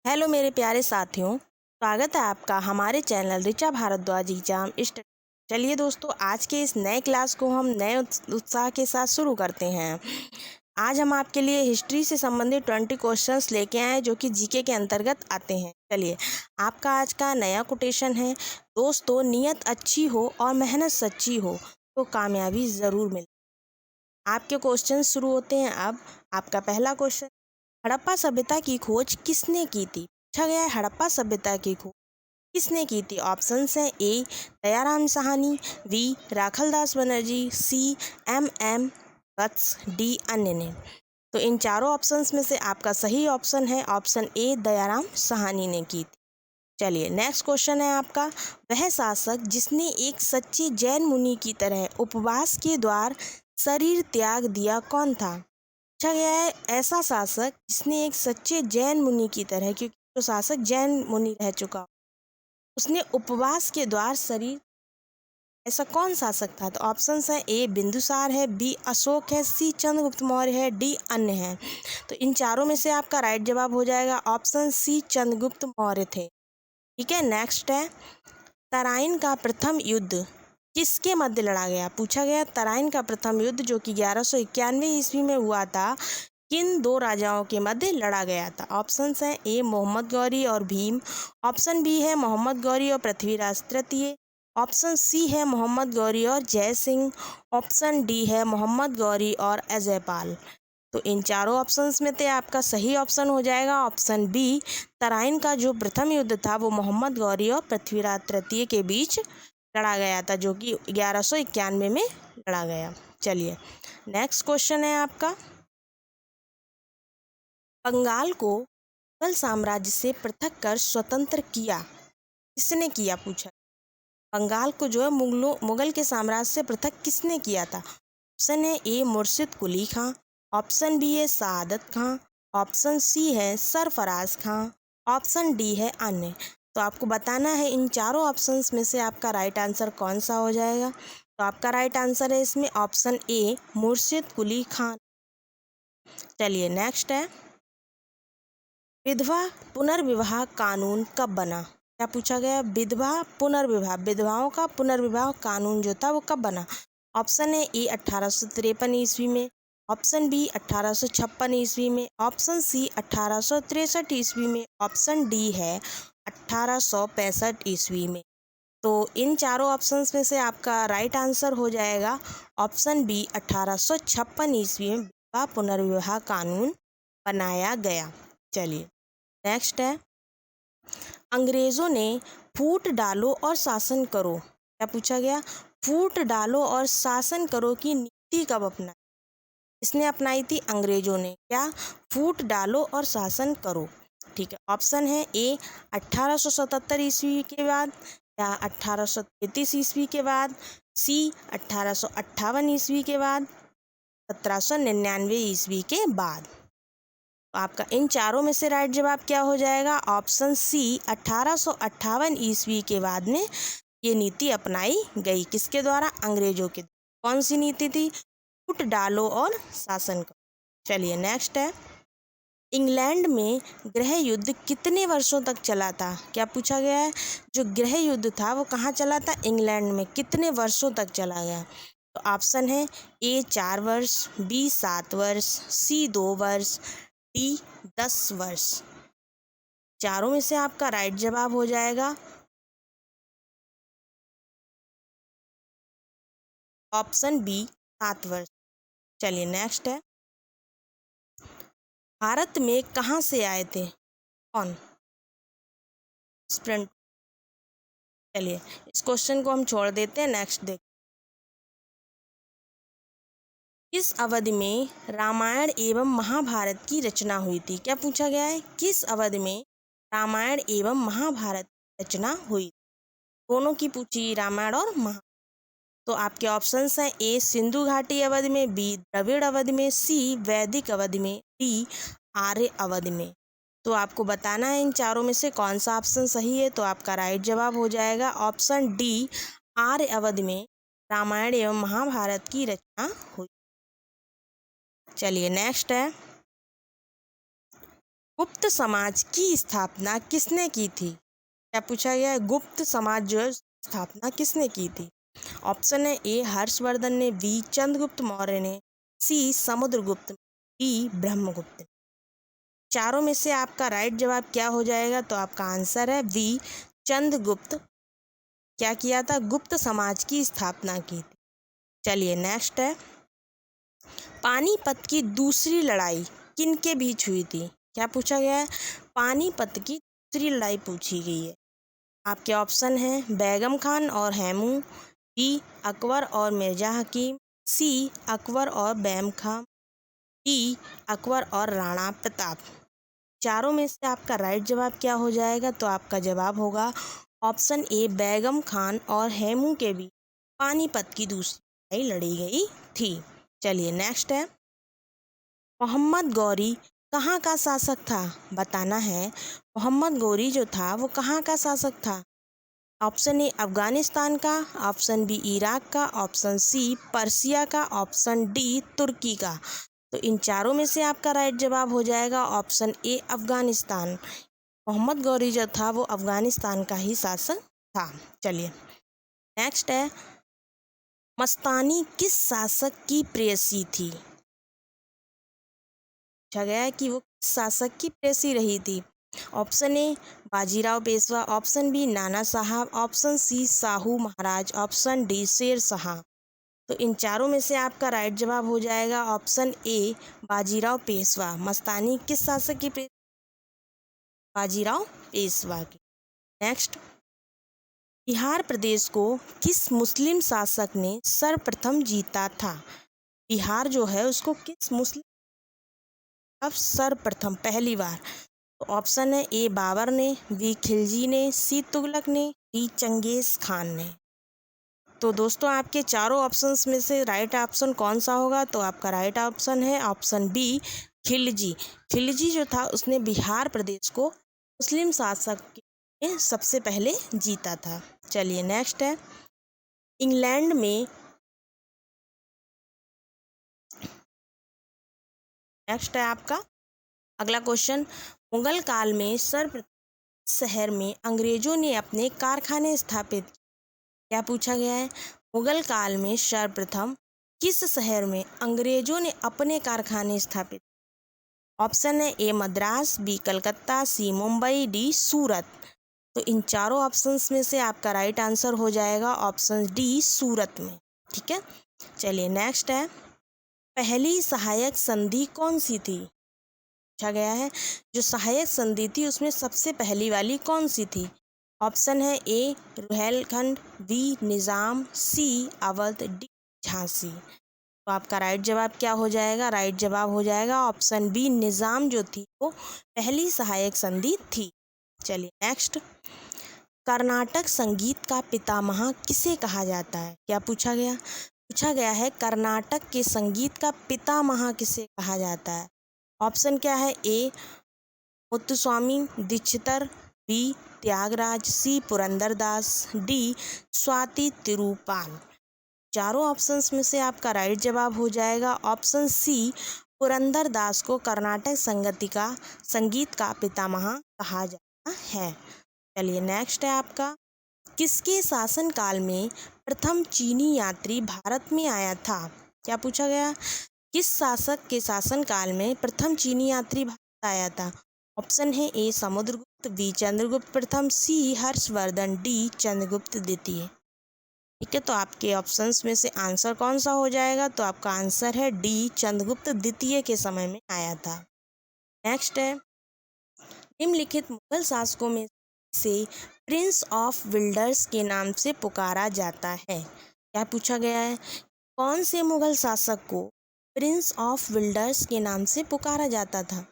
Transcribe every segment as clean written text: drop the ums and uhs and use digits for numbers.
Hello मेरे प्यारे साथियों, स्वागत है आपका हमारे channel Richa Bhardwaj exam study. चलिए दोस्तों, आज के इस नए क्लास को हम नए उत्साह के साथ शुरू करते हैं। आज हम आपके लिए हिस्ट्री से संबंधित 20 क्वेश्चंस लेके आए जो कि जीके के अंतर्गत आते हैं। चलिए, आपका आज का नया कोटेशन है, दोस्तों नियत अच्छी हो और मेहनत सच्ची हो तो कामयाबी ज़रूर मिले। आपके क्वेश्चन शुरू होते हैं अब। आपका पहला क्वेश्चन, हड़प्पा सभ्यता की खोज किसने की थी? पूछा गया है हड़प्पा सभ्यता की खोज किसने की थी? ऑप्शंस हैं A Dayaram Sahni, B Rakhaldas Banerji, C M Vats, D अन्य ने। तो इन चारों ऑप्शंस में से आपका सही ऑप्शन है ऑप्शन ए दयाराम साहनी ने की थी। चलिए नेक्स्ट क्वेश्चन है आपका, वह शासक जिसने एक सच्चे जैन मुनि की तरह उपवास के द्वार शरीर त्याग दिया कौन था? पूछा गया है ऐसा शासक जिसने एक सच्चे जैन मुनि की तरह, क्योंकि जो शासक जैन मुनि रह चुका, उसने उपवास के द्वार शरीर, ऐसा कौन शासक था? तो ऑप्शंस हैं ए बिंदुसार है, बी अशोक है, सी चंद्रगुप्त मौर्य है, डी अन्य है। तो इन चारों में से आपका राइट जवाब हो जाएगा ऑप्शन सी चंद्रगुप्त मौर्य थे। ठीक है, नेक्स्ट है, तराइन का प्रथम युद्ध किसके मध्य लड़ा गया? पूछा गया तराइन का प्रथम युद्ध जो कि 1191 ईस्वी में हुआ था, किन दो राजाओं के मध्य लड़ा गया था? ऑप्शंस हैं ए मोहम्मद गौरी और भीम, ऑप्शन बी है मोहम्मद गौरी और पृथ्वीराज तृतीय, ऑप्शन सी है मोहम्मद गौरी और जय सिंह, ऑप्शन डी है मोहम्मद गौरी और अजयपाल। तो इन चारों ऑप्शंस में से आपका सही ऑप्शन हो जाएगा ऑप्शन बी, तराइन का जो प्रथम युद्ध था वो मोहम्मद गौरी और पृथ्वीराज तृतीय के बीच लड़ा गया था, जो कि 1191 में लड़ा गया। चलिए नेक्स्ट क्वेश्चन है आपका, बंगाल को मुगल साम्राज्य से पृथक कर स्वतंत्र किया किसने किया? पूछा, बंगाल को जो है मुगल के साम्राज्य से पृथक किसने किया था? ऑप्शन है ए मुर्शिद कुली खां, ऑप्शन बी है सआदत खां, ऑप्शन सी है सरफराज खां, ऑप्शन डी है अन्य। तो आपको बताना है इन चारों ऑप्शंस में से आपका राइट आंसर कौन सा हो जाएगा। तो आपका राइट आंसर है इसमें ऑप्शन ए मुर्शिद कुली खां। चलिए नेक्स्ट है, विधवा पुनर्विवाह कानून कब बना? क्या पूछा गया? विधवा पुनर्विवाह, विधवाओं का पुनर्विवाह कानून जो था वो कब बना? ऑप्शन है ए 1853 ईस्वी में, ऑप्शन बी 1856 ईस्वी में, ऑप्शन सी 1863 ईस्वी में, ऑप्शन डी है 1865 ईस्वी में। तो इन चारों ऑप्शंस में से आपका राइट आंसर हो जाएगा ऑप्शन बी 1856 ईस्वी में विधवा पुनर्विवाह कानून बनाया गया। चलिए नेक्स्ट है, अंग्रेजों ने फूट डालो और शासन करो, क्या पूछा गया? फूट डालो और शासन करो की नीति कब अपनाई? इसने अपनाई थी अंग्रेजों ने, क्या? फूट डालो और शासन करो। ठीक है, ऑप्शन है ए 1877 ईस्वी के बाद, या 1833 ईस्वी के बाद, सी 1858 ईस्वी के बाद, 1799 ईस्वी के बाद। तो आपका इन चारों में से राइट जवाब क्या हो जाएगा? ऑप्शन सी 1858 ईस्वी के बाद में ये नीति अपनाई गई। किसके द्वारा? अंग्रेजों के। कौन सी नीति थी? फूट डालो और शासन करो। चलिए नेक्स्ट है, इंग्लैंड में गृह युद्ध कितने वर्षों तक चला था? क्या पूछा गया है? जो गृह युद्ध था वो कहाँ चला था? इंग्लैंड में। कितने वर्षों तक चला गया? तो ऑप्शन है ए 4 वर्ष, बी 7 वर्ष, सी 2 वर्ष, डी 10 वर्ष। चारों में से आपका राइट जवाब हो जाएगा ऑप्शन बी 7 वर्ष। चलिए नेक्स्ट है, भारत में कहाँ से आए थे कौन? स्प्रिंट। चलिए इस क्वेश्चन को हम छोड़ देते हैं, नेक्स्ट देख। किस अवधि में रामायण एवं महाभारत की रचना हुई थी? क्या पूछा गया है? किस अवधि में रामायण एवं महाभारत की रचना हुई? दोनों की पूछी, रामायण और महा। तो आपके ऑप्शंस हैं ए सिंधु घाटी अवधि में, बी द्रविड़ अवधि में, सी वैदिक अवधि में, डी आर्य अवधि में। तो आपको बताना है इन चारों में से कौन सा ऑप्शन सही है। तो आपका राइट जवाब हो जाएगा ऑप्शन डी आर्य अवधि में रामायण एवं महाभारत की रचना हुई। चलिए नेक्स्ट है, गुप्त समाज की स्थापना किसने की थी? क्या पूछा गया है? गुप्त समाज जो है स्थापना किसने की थी? ऑप्शन है ए हर्षवर्धन ने, बी चंद्रगुप्त मौर्य ने, सी समुद्रगुप्त, डी ब्रह्मगुप्त। चारों में से आपका राइट जवाब क्या हो जाएगा? तो आपका आंसर है बी चंद्रगुप्त। क्या किया था? गुप्त समाज की स्थापना की थी। चलिए नेक्स्ट है, पानीपत की दूसरी लड़ाई किनके बीच हुई थी? क्या पूछा गया है? पानीपत की दूसरी लड़ाई पूछी गई है। आपके ऑप्शन हैं बेगम खान और हैमू, बी अकबर और मिर्जा हकीम, सी अकबर और बैम खान, डी अकबर और राणा प्रताप। चारों में से आपका राइट जवाब क्या हो जाएगा? तो आपका जवाब होगा ऑप्शन ए बेगम खान और हैमू के बीच पानीपत की दूसरी लड़ाई लड़ी गई थी। चलिए नेक्स्ट है, मोहम्मद गौरी कहाँ का शासक था? बताना है मोहम्मद गौरी जो था वो कहाँ का शासक था? ऑप्शन ए अफगानिस्तान का, ऑप्शन बी इराक का, ऑप्शन सी पर्सिया का, ऑप्शन डी तुर्की का। तो इन चारों में से आपका राइट जवाब हो जाएगा ऑप्शन ए अफगानिस्तान। मोहम्मद गौरी जो था वो अफगानिस्तान का ही शासक था। चलिए नेक्स्ट है, मस्तानी किस शासक की प्रेयसी थी? पूछा गया है कि वो किस शासक की प्रेयसी रही थी। Option A Bajirao Peshwa, option B Nana Saheb, option C Sahu Maharaj, option D Sher Shah. तो इन चारों में से आपका राइट जवाब हो जाएगा ऑप्शन ए बाजीराव पेशवा। मस्तानी किस शासक की प्रेयसी? बाजीराव पेशवा की। नेक्स्ट, बिहार प्रदेश को किस मुस्लिम शासक ने सर्वप्रथम जीता था? बिहार जो है उसको किस मुस्लिम अब सर्वप्रथम पहली बार? तो ऑप्शन है ए बाबर ने, बी खिलजी ने, सी तुगलक ने, डी चंगेज खान ने। तो दोस्तों आपके चारों ऑप्शंस में से राइट ऑप्शन कौन सा होगा? तो आपका राइट ऑप्शन है ऑप्शन बी खिलजी। खिलजी जो था उसने बिहार प्रदेश को मुस्लिम शासक ने सबसे पहले जीता था। चलिए नेक्स्ट है, इंग्लैंड में नेक्स्ट है आपका अगला क्वेश्चन, मुगल काल में सर्वप्रथम शहर में अंग्रेजों ने अपने कारखाने स्थापित किए? क्या पूछा गया है? मुगल काल में सर्वप्रथम किस शहर में अंग्रेजों ने अपने कारखाने स्थापित? ऑप्शन है ए मद्रास, बी कलकत्ता, सी मुंबई, डी सूरत। तो इन चारों ऑप्शंस में से आपका राइट आंसर हो जाएगा ऑप्शन डी सूरत में। ठीक है, चलिए नेक्स्ट है, पहली सहायक संधि कौन सी थी? पूछा गया है जो सहायक संधि थी उसमें सबसे पहली वाली कौन सी थी? ऑप्शन है ए रुहेलखंड, बी निज़ाम, सी अवध, डी झांसी। तो आपका राइट जवाब क्या हो जाएगा? राइट जवाब हो जाएगा ऑप्शन बी निज़ाम जो थी वो पहली सहायक संधि थी। चलिए नेक्स्ट, कर्नाटक संगीत का पितामह किसे कहा जाता है? क्या पूछा गया? पूछा गया है कर्नाटक के संगीत का पितामह किसे कहा जाता है? ऑप्शन क्या है? ए मुत्तुस्वामी दीक्षितर, बी त्यागराज, सी पुरंदरदास, डी स्वाति तिरुपाल। चारों ऑप्शंस में से आपका राइट जवाब हो जाएगा ऑप्शन सी पुरंदरदास को कर्नाटक संगीत का पितामह कहा जाता है। चलिए नेक्स्ट है आपका, किसके शासनकाल में प्रथम चीनी यात्री भारत में आया था? क्या पूछा गया? किस शासक के शासनकाल में प्रथम चीनी यात्री भारत आया था? ऑप्शन है ए समुद्रगुप्त, बी चंद्रगुप्त प्रथम, सी हर्षवर्धन, डी चंद्रगुप्त द्वितीय। ठीक है, तो आपके ऑप्शंस में से आंसर कौन सा हो जाएगा? तो आपका आंसर है डी चंद्रगुप्त द्वितीय के समय में आया था। नेक्स्ट है, निम्नलिखित मुगल शासकों में से प्रिंस ऑफ विल्डर्स के नाम से पुकारा जाता है? क्या पूछा गया है? कौन से मुगल शासक को प्रिंस ऑफ विल्डर्स के नाम से पुकारा जाता था?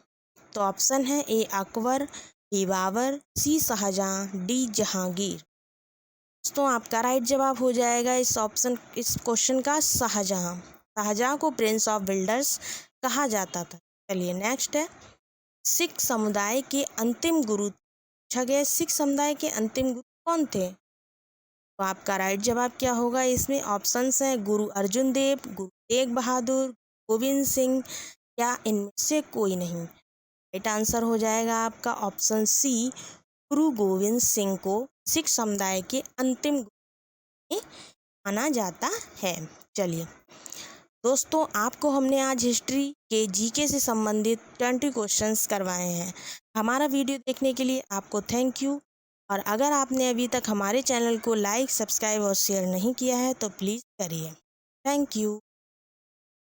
तो ऑप्शन है ए अकबर, बी बाबर, सी शाहजहां, डी जहांगीर। दोस्तों आपका राइट जवाब हो जाएगा इस क्वेश्चन का शाहजहां। शाहजहां को प्रिंस ऑफ बिल्डर्स कहा जाता था। चलिए नेक्स्ट है, सिख समुदाय के अंतिम गुरु पूछा गया, सिख समुदाय के अंतिम गुरु कौन थे? तो आपका राइट जवाब क्या होगा? इसमें ऑप्शंस हैं गुरु अर्जुन देव, गुरु तेग बहादुर, गोविंद सिंह या इनमें से कोई नहीं। राइट आंसर हो जाएगा आपका ऑप्शन सी, गुरु गोविंद सिंह को सिख समुदाय के अंतिम गुरु माना जाता है। चलिए दोस्तों, आपको हमने आज हिस्ट्री के जीके से संबंधित 20 क्वेश्चंस करवाए हैं। हमारा वीडियो देखने के लिए आपको थैंक यू। और अगर आपने अभी तक हमारे चैनल को लाइक, सब्सक्राइब और शेयर नहीं किया है तो प्लीज़ करिए। Thank you.